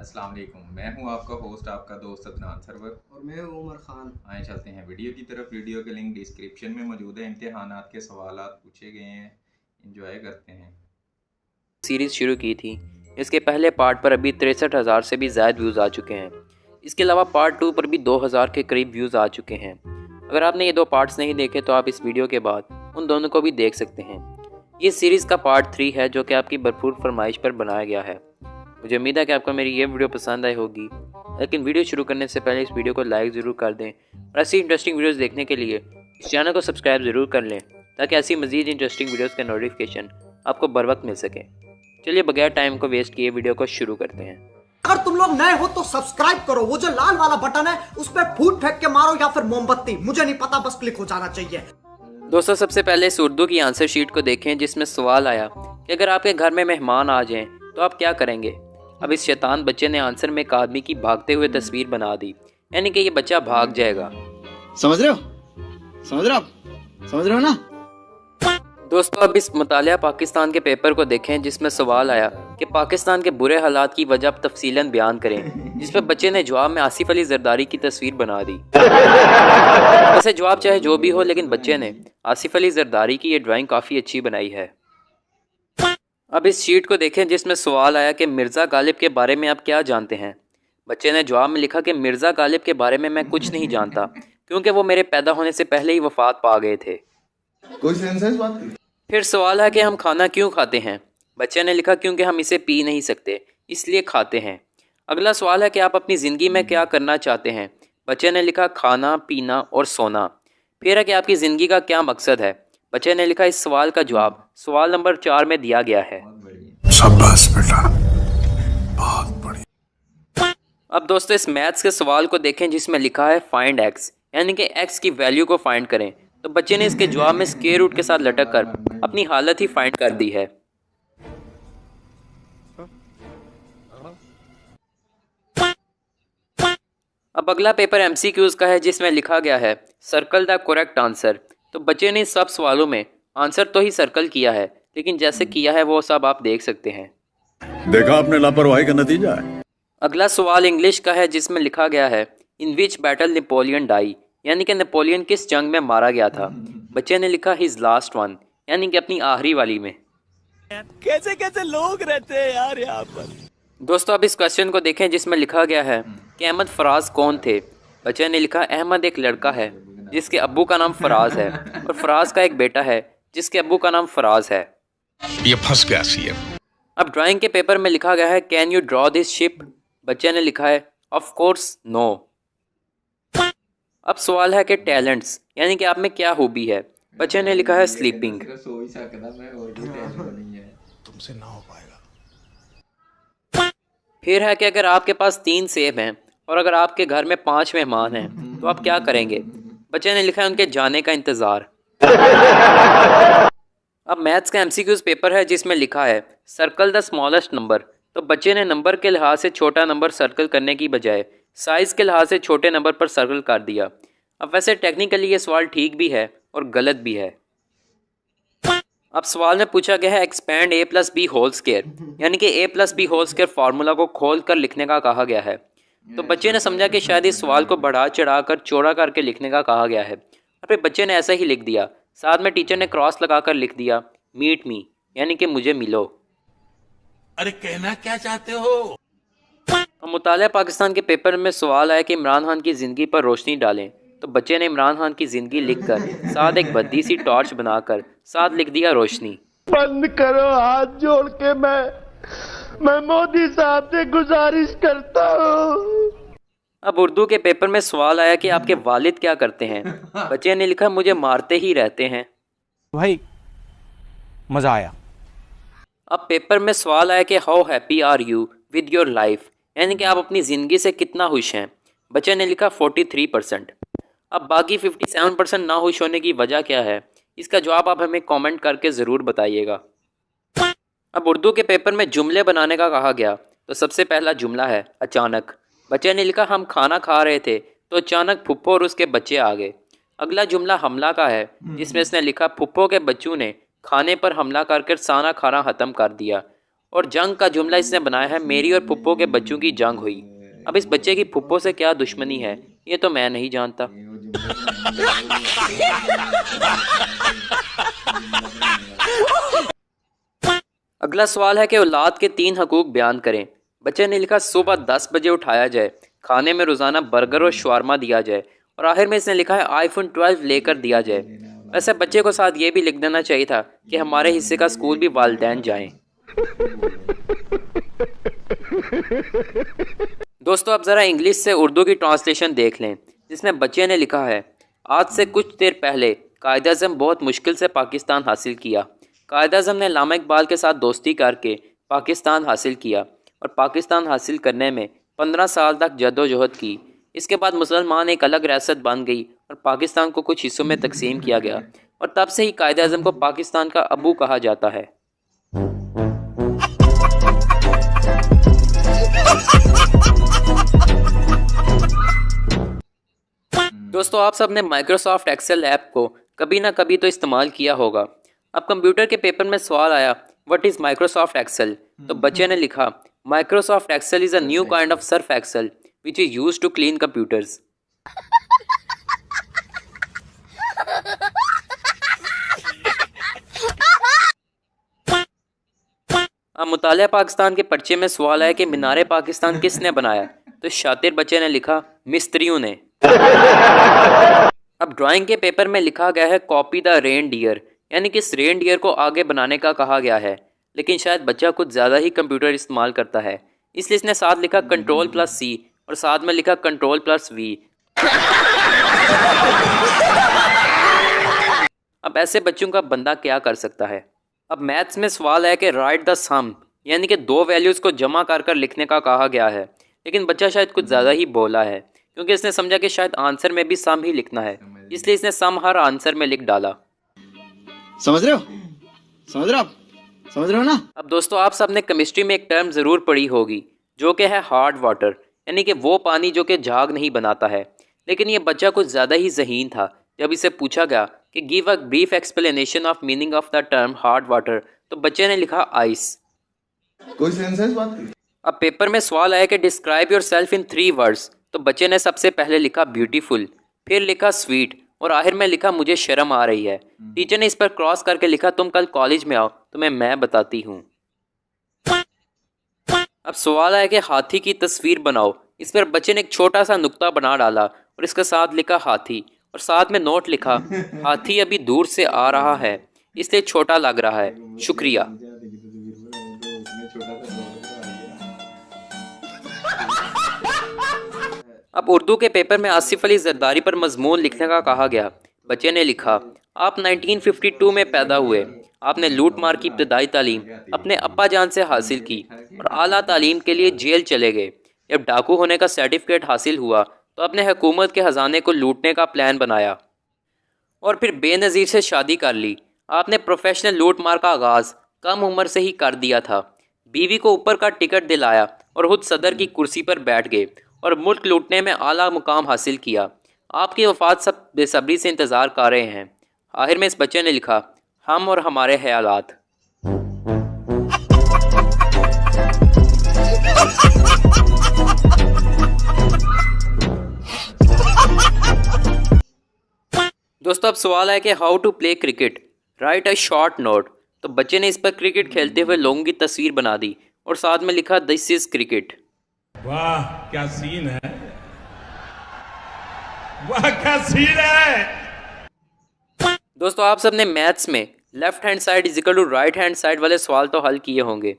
अस्सलाम वालेकुम। मैं हूं आपका होस्ट, आपका दोस्त अदनान सरवर। और मैं हूं उमर खान। आए चलते हैं वीडियो की तरफ। वीडियो के लिंक डिस्क्रिप्शन में मौजूद है। इम्तिहानात के सवालात पूछे गए हैं, इंजॉय करते हैं। सीरीज़ शुरू की थी। इसके पहले पार्ट पर अभी 63,000 से भी ज़्यादा व्यूज़ आ चुके हैं। इसके अलावा पार्ट 2 पर भी 2,000 के करीब व्यूज़ आ चुके हैं। अगर आपने ये दो पार्ट्स नहीं देखे तो आप इस वीडियो के बाद उन दोनों को भी देख सकते हैं। ये सीरीज़ का पार्ट 3 है जो कि आपकी भरपूर फरमाइश पर बनाया गया है। मुझे उम्मीद है कि आपको मेरी ये वीडियो पसंद आई होगी, लेकिन वीडियो शुरू करने से पहले इस वीडियो को लाइक ज़रूर कर दें और ऐसी इंटरेस्टिंग वीडियोज़ देखने के लिए इस चैनल को सब्सक्राइब ज़रूर कर लें ताकि ऐसी मज़ीद इंटरेस्टिंग वीडियोज़ का नोटिफिकेशन आपको बर वक्त मिल सके। चलिए बगैर टाइम को वेस्ट किए वीडियो को शुरू करते हैं। अगर तुम लोग नए हो तो सब्सक्राइब करो, वो जो लाल वाला बटन है उस पर फूट फेंक के मारो या फिर मोमबत्ती, मुझे नहीं पता, बस क्लिक हो जाना चाहिए। दोस्तों, सबसे पहले इस उर्दू की आंसर शीट को देखें जिसमें सवाल आया कि अगर आपके घर में मेहमान आ जाएं तो आप क्या करेंगे। अब इस शैतान बच्चे ने आंसर में एक आदमी की भागते हुए तस्वीर बना दी, यानी कि ये बच्चा भाग जाएगा। समझ रहे हो? समझ रहे हो आप? समझ रहे हो ना? दोस्तों, अब इस मुतालिया पाकिस्तान के पेपर को देखें जिसमें सवाल आया कि पाकिस्तान के बुरे हालात की वजह तफसीलन बयान करें, जिस पर बच्चे ने जवाब में आसिफ अली जरदारी की तस्वीर बना दी। वैसे जवाब चाहे जो भी हो, लेकिन बच्चे ने आसिफ अली जरदारी की ये ड्राइंग काफ़ी अच्छी बनाई है। अब इस शीट को देखें जिसमें सवाल आया कि मिर्ज़ा गालिब के बारे में आप क्या जानते हैं। बच्चे ने जवाब में लिखा कि मिर्ज़ा गालिब के बारे में मैं कुछ नहीं जानता क्योंकि वो मेरे पैदा होने से पहले ही वफात पा गए थे। कोई सेंस है इस बात की? फिर सवाल है कि हम खाना क्यों खाते हैं। बच्चे ने लिखा क्योंकि हम इसे पी नहीं सकते इसलिए खाते हैं। अगला सवाल है कि आप अपनी ज़िंदगी में क्या करना चाहते हैं। बच्चे ने लिखा खाना पीना और सोना। फिर है कि आपकी ज़िंदगी का क्या मकसद है। बच्चे ने लिखा इस सवाल का जवाब सवाल नंबर 4 में दिया गया है। बहुत बढ़िया। शाबाश बेटा, बहुत बढ़िया। अब दोस्तों, इस मैथ्स के सवाल को देखें जिसमें लिखा है फाइंड एक्स, यानी कि एक्स की वैल्यू को फाइंड करें। तो बच्चे ने इसके जवाब में स्क्वायर रूट के साथ लटक कर अपनी हालत ही फाइंड कर दी है। अब अगला पेपर एमसीक्यूज का है जिसमें लिखा गया है सर्कल द करेक्ट आंसर। तो बच्चे ने सब सवालों में आंसर तो ही सर्कल किया है, लेकिन जैसे किया है वो सब आप देख सकते हैं। देखा आपने लापरवाही का नतीजा है। अगला सवाल इंग्लिश का है जिसमें लिखा गया है इन विच बैटल नेपोलियन डाई, यानी कि नेपोलियन किस जंग में मारा गया था। बच्चे ने लिखा हिज लास्ट वन, यानी कि अपनी आखिरी वाली में। कैसे कैसे लोग रहते हैं यार यहाँ पर। दोस्तों, अब इस क्वेश्चन को देखें जिसमें लिखा गया है कि अहमद फराज कौन थे। बच्चे ने लिखा अहमद एक लड़का है जिसके अब्बू का नाम फराज है और फराज का एक बेटा है जिसके अब्बू का नाम फराज है। ये फंस गया सीएम। अब ड्राइंग के पेपर में लिखा गया है can you draw this ship. बच्चे ने लिखा है ऑफ कोर्स नो। अब सवाल है कि टैलेंट्स, यानी कि आप में क्या हॉबी है। बच्चे ने लिखा है स्लीपिंग। सिर्फ सो ही सकता मैं, और कोई टेंशन नहीं है। तुमसे ना हो पाएगा। फिर है कि अगर आपके पास 3 सेब हैं और अगर आपके घर में 5 मेहमान हैं तो आप क्या करेंगे। बच्चे ने लिखा है उनके जाने का इंतज़ार। अब मैथ्स का एमसीक्यूज पेपर है जिसमें लिखा है सर्कल द स्मॉलेस्ट नंबर। तो बच्चे ने नंबर के लिहाज से छोटा नंबर सर्कल करने की बजाय साइज़ के लिहाज से छोटे नंबर पर सर्कल कर दिया। अब वैसे टेक्निकली ये सवाल ठीक भी है और गलत भी है। अब सवाल में पूछा गया है expand a plus B whole square, यानी कि a plus B whole square formula को खोल कर लिखने का कहा गया है। तो बच्चे ने समझा कि शायद इस सवाल को बढ़ा चढ़ा कर चौड़ा करके लिखने का कहा गया है और फिर बच्चे ने ऐसा ही लिख दिया। साथ में टीचर ने क्रॉस लगा कर लिख दिया मीट मी, यानी कि मुझे मिलो। अरे कहना क्या चाहते हो? अब मुतालिया पाकिस्तान के पेपर में सवाल आया कि इमरान खान की ज़िंदगी पर रोशनी डालें। तो बच्चे ने इमरान खान की ज़िंदगी लिखकर साथ एक भद्दी सी टॉर्च बनाकर साथ लिख दिया रोशनी। बंद करो, हाथ जोड़ के मैं मोदी साहब से गुजारिश करता हूँ। अब उर्दू के पेपर में सवाल आया कि आपके वालिद क्या करते हैं। बच्चे ने लिखा मुझे मारते ही रहते हैं। भाई मज़ा आया। अब पेपर में सवाल आया कि how happy are you with your life, यानी कि आप अपनी ज़िंदगी से कितना खुश हैं। बच्चे ने लिखा 43%। अब बाकी 57% ना खुश होने की वजह क्या है, इसका जवाब आप हमें कमेंट करके ज़रूर बताइएगा। अब उर्दू के पेपर में जुमले बनाने का कहा गया। तो सबसे पहला जुमला है अचानक। बच्चे ने लिखा हम खाना खा रहे थे तो अचानक फुप्पो और उसके बच्चे आ गए। अगला जुमला हमला का है जिसमें इसने लिखा फुप्पो के बच्चों ने खाने पर हमला करके सारा खाना ख़त्म कर दिया। और जंग का जुमला इसने बनाया है मेरी और पुप्पो के बच्चों की जंग हुई। अब इस बच्चे की पुप्पो से क्या दुश्मनी है ये तो मैं नहीं जानता। अगला सवाल है कि औलाद के 3 हकूक बयान करें। बच्चे ने लिखा सुबह 10 बजे उठाया जाए, खाने में रोज़ाना बर्गर और शवारमा दिया जाए, और आखिर में इसने लिखा है आईफोन 12 लेकर दिया जाए। वैसे बच्चे को साथ ये भी लिख देना चाहिए था कि हमारे हिस्से का स्कूल भी वालिदैन जाएं। दोस्तों अब ज़रा इंग्लिश से उर्दू की ट्रांसलेशन देख लें, जिसमें बच्चे ने लिखा है आज से कुछ देर पहले कायद-ए-आज़म बहुत मुश्किल से पाकिस्तान हासिल किया। कायद-ए-आज़म ने अल्लामा इकबाल के साथ दोस्ती करके पाकिस्तान हासिल किया और पाकिस्तान हासिल करने में 15 साल तक जद्दोजहद की। इसके बाद मुसलमान एक अलग रियासत बन गई और पाकिस्तान को कुछ हिस्सों में तकसीम किया गया, और तब से ही कायद-ए-आज़म को पाकिस्तान का अबू कहा जाता है। दोस्तों आप सब ने माइक्रोसॉफ्ट एक्सेल ऐप को कभी ना कभी तो इस्तेमाल किया होगा। अब कंप्यूटर के पेपर में सवाल आया व्हाट इज़ माइक्रोसॉफ्ट एक्सेल, तो बच्चे ने लिखा Microsoft Excel is a new kind of Surf Excel which is used to clean computers. अब मुतालिया पाकिस्तान के पर्चे में सवाल आया कि मीनारे पाकिस्तान किसने बनाया, तो शातिर बच्चे ने लिखा मिस्त्रियों ने। अब ड्राइंग के पेपर में लिखा गया है कॉपी द रेन डियर, यानी कि इस रेन डियर को आगे बनाने का कहा गया है, लेकिन शायद बच्चा कुछ ज़्यादा ही कंप्यूटर इस्तेमाल करता है, इसलिए इसने साथ लिखा Ctrl+C और साथ में लिखा Ctrl+V। अब ऐसे बच्चों का बंदा क्या कर सकता है। अब मैथ्स में सवाल है कि राइट द सम, यानी कि 2 वैल्यूज़ को जमा कर कर लिखने का कहा गया है, लेकिन बच्चा शायद कुछ ज़्यादा ही बोला है, क्योंकि इसने समझा कि शायद आंसर में भी सम ही लिखना है, इसलिए इसने सम हर आंसर में लिख डाला। समझ रहे हो? समझ रहे हो आप? समझ रहे हो ना? अब दोस्तों आप सब ने केमिस्ट्री में एक टर्म ज़रूर पढ़ी होगी जो कि है हार्ड वाटर, यानी कि वो पानी जो कि झाग नहीं बनाता है। लेकिन ये बच्चा कुछ ज़्यादा ही ज़हीन था। जब इसे पूछा गया कि give a brief explanation of meaning of the term hard water, तो बच्चे ने लिखा आइस। कोई सेंस है इस बात की? अब पेपर में सवाल आया कि describe your self in 3 words, तो बच्चे ने सबसे पहले लिखा ब्यूटीफुल, फिर लिखा स्वीट और आखिर में लिखा मुझे शर्म आ रही है। टीचर ने इस पर क्रॉस करके लिखा तुम कल कॉलेज में आओ तुम्हें मैं बताती हूँ। अब सवाल आया कि हाथी की तस्वीर बनाओ, इस पर बच्चे ने एक छोटा सा नुक्ता बना डाला और इसके साथ लिखा हाथी और साथ में नोट लिखा हाथी अभी दूर से आ रहा है इसलिए छोटा लग रहा है, शुक्रिया। अब उर्दू के पेपर में आसिफ अली जरदारी पर मजमून लिखने का कहा गया। बच्चे ने लिखा आप 1952 में पैदा हुए, आपने लूट मार की इब्तदाई तालीम अपने अब्बा जान से हासिल की और आला तालीम के लिए जेल चले गए। जब डाकू होने का सर्टिफिकेट हासिल हुआ तो अपने हुकूमत के ख़जाने को लूटने का प्लान बनाया और फिर बेनज़ीर से शादी कर ली। आपने प्रोफेशनल लूट मार का आगाज़ कम उम्र से ही कर दिया था। बीवी को ऊपर का टिकट दिलाया और खुद सदर की कुर्सी पर बैठ गए और मुल्क लूटने में आला मुकाम हासिल किया। आपकी वफ़ात सब बेसब्री से इंतज़ार कर रहे हैं। आखिर में इस बच्चे ने लिखा हम और हमारे ख्यालात। दोस्तों अब सवाल है कि how to play cricket, right a short note, तो बच्चे ने इस पर क्रिकेट खेलते हुए लोगों की तस्वीर बना दी और साथ में लिखा दिस इज क्रिकेट। वाह क्या सीन है, वाह क्या सीन है। दोस्तों आप सबने मैथ्स में left hand side is equal to right hand side वाले सवाल तो हल किए होंगे।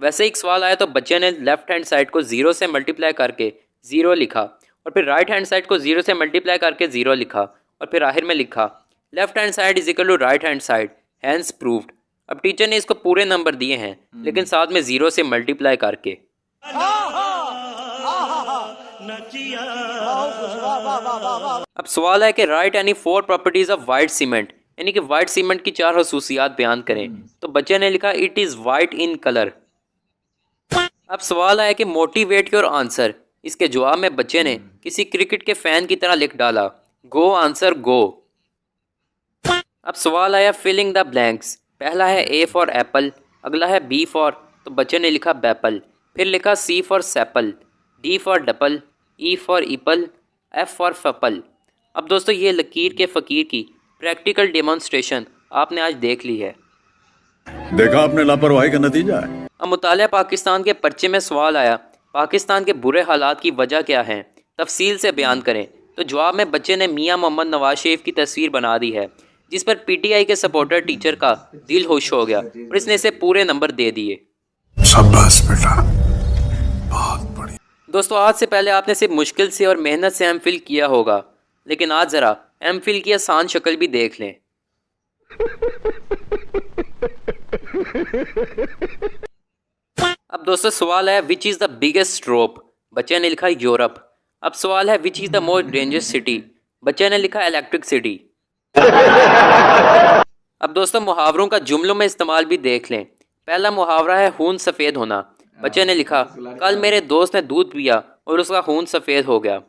वैसे एक सवाल आया तो बच्चे ने लेफ्ट हैंड साइड को 0 से मल्टीप्लाई करके 0 लिखा और फिर राइट हैंड साइड को 0 से मल्टीप्लाई करके 0 लिखा और फिर आखिर में लिखा left hand side is equal to right hand side hence proved. अब टीचर ने इसको पूरे नंबर दिए हैं लेकिन साथ में 0 से मल्टीप्लाई करके। अब सवाल है कि right any 4 properties of white cement, यानी कि वाइट सीमेंट की 4 खसूसियात बयान करें, तो बच्चे ने लिखा it is white in colour. अब सवाल है कि मोटिवेट योर आंसर, इसके जवाब में बच्चे ने किसी क्रिकेट के फैन की तरह लिख डाला गो आंसर गो। अब सवाल आया फिलिंग द ब्लैंक्स, पहला है ए फॉर एप्पल, अगला है बी फॉर तो बच्चे ने लिखा बैपल। फिर लिखा C for sapple, D for dapple, E for eapple, F for fapple. अब दोस्तों ये लकीर के फ़कीर की प्रैक्टिकल डेमोन्स्ट्रेशन आपने आज देख ली है। देखा आपने लापरवाही का नतीजा है। अब मुतालिया पाकिस्तान के पर्चे में सवाल आया, पाकिस्तान के बुरे हालात की वजह क्या है, तफसील से बयान करें। तो जवाब में बच्चे ने मियां मोहम्मद नवाज शरीफ की तस्वीर बना दी है, जिस पर PTI के सपोर्टर टीचर का दिल खुश हो गया और इसने इसे पूरे नंबर दे दिए। शाबाश बेटा, बहुत बढ़िया। दोस्तों आज से पहले आपने सिर्फ मुश्किल से और मेहनत से MPhil किया होगा, लेकिन आज ज़रा MPhil की आसान शक्ल भी देख लें। अब दोस्तों सवाल है विच इज़ द बिगेस्ट रोप। बच्चे ने लिखा यूरोप। अब सवाल है which is the most dangerous city. बच्चे ने लिखा इलेक्ट्रिक सिटी। अब दोस्तों मुहावरों का जुमलों में इस्तेमाल भी देख लें। पहला मुहावरा है खून सफ़ेद होना। बच्चे ने लिखा कल मेरे दोस्त ने दूध पिया और उसका खून सफ़ेद हो गया।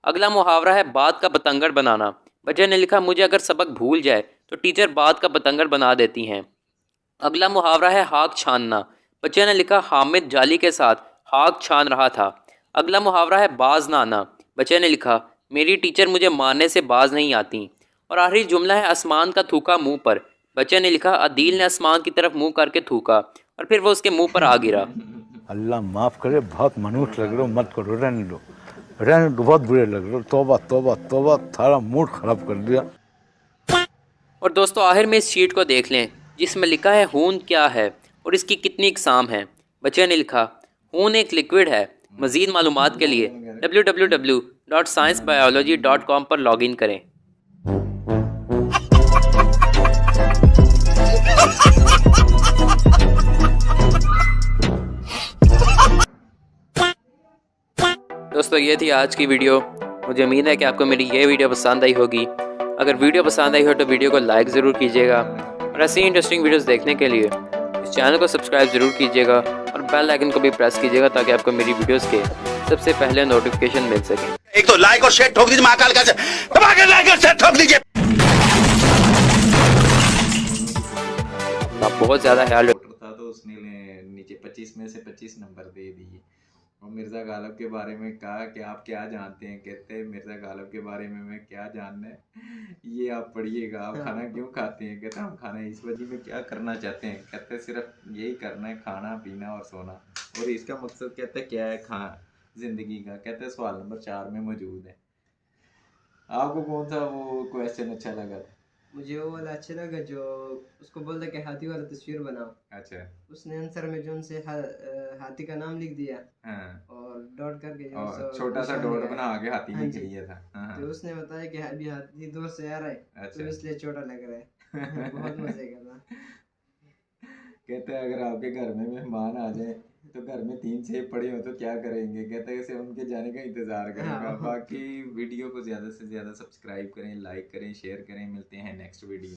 अगला मुहावरा है बात का बतंगड़ बनाना। बच्चे ने लिखा मुझे अगर सबक भूल जाए तो टीचर बात का बतंगड़ बना देती हैं। अगला मुहावरा है हाक छानना। बच्चे ने लिखा हामिद जाली के साथ हाक छान रहा था। अगला मुहावरा है बाज ना आना। बच्चे ने लिखा मेरी टीचर मुझे मारने से बाज नहीं आती। और आखिरी जुमला है आसमान का थूका मुंह पर। बच्चे ने लिखा अदील ने आसमान की तरफ मुंह करके थूका और फिर वो उसके मुंह पर आ गिरा। अल्लाह माफ़ करे, बहुत मनुष्य लग रहे हो, मत करो, रहने दो, बहुत बुरे लग रहे हो। तौबा तौबा तौबा, थारा मूड ख़राब कर दिया। और दोस्तों आखिर में इस शीट को देख लें जिसमें लिखा है खून क्या है और इसकी कितनी इकसाम है। बच्चे ने लिखा खून एक लिक्विड है। मज़ीद मालूमात के लिए www.sciencebiology.com पर लॉगिन करें। दोस्तों ये थी आज की वीडियो। मुझे उम्मीद है कि आपको मेरी ये वीडियो पसंद आई होगी। अगर वीडियो पसंद आई हो तो वीडियो को लाइक ज़रूर कीजिएगा और ऐसी इंटरेस्टिंग वीडियोस देखने के लिए इस चैनल को सब्सक्राइब ज़रूर कीजिएगा और बेल आइकन को भी प्रेस कीजिएगा ताकि आपको मेरी वीडियोस के सबसे पहले नोटिफिकेशन मिल सके। एक तो लाइक और शेयर ठोक दीजिए, महाकाल का दबा के लाइक और शेयर ठोक दीजिए। आप बहुत ज़्यादा ख्याल था तो उसने नीचे 25 में से 25 नंबर दे दिए। और मिर्ज़ा गालिब के बारे में कहा कि आप क्या जानते हैं। कहते हैं मिर्ज़ा गालिब के बारे में मैं क्या जानना है, ये आप पढ़िएगा। आप खाना क्यों खाते हैं? कहते हैं हम खाना इस वजह में क्या करना चाहते हैं। कहते हैं सिर्फ यही करना है, खाना पीना और सोना। और इसका मकसद कहते हैं क्या है ज़िंदगी का। कहते हैं सवाल नंबर 4 में मौजूद है। आपको कौन सा वो क्वेश्चन अच्छा लगा था? मुझे वो वाला अच्छा लगा जो उसको बोलता कि हाथी वाला तस्वीर बनाओ। अच्छा, उसने आंसर में जो उनसे हाथी का नाम लिख दिया। हाँ। और डॉट करके और छोटा सा डॉट बना आगे हाथी लिख लिया था। हाँ। तो उसने बताया कि अभी हाथी दूर से आ रहा है। अच्छा। तो इसलिए छोटा लग रहा है। बहुत मजे का था। कहते हैं अगर आपके घर में मेहमान आ जाए तो घर में 3 सेब पड़े हो तो क्या करेंगे? कहते हैं उनके जाने का इंतजार करेंगे। बाकी वीडियो को ज़्यादा से ज़्यादा सब्सक्राइब करें, लाइक करें, शेयर करें। मिलते हैं नेक्स्ट वीडियो।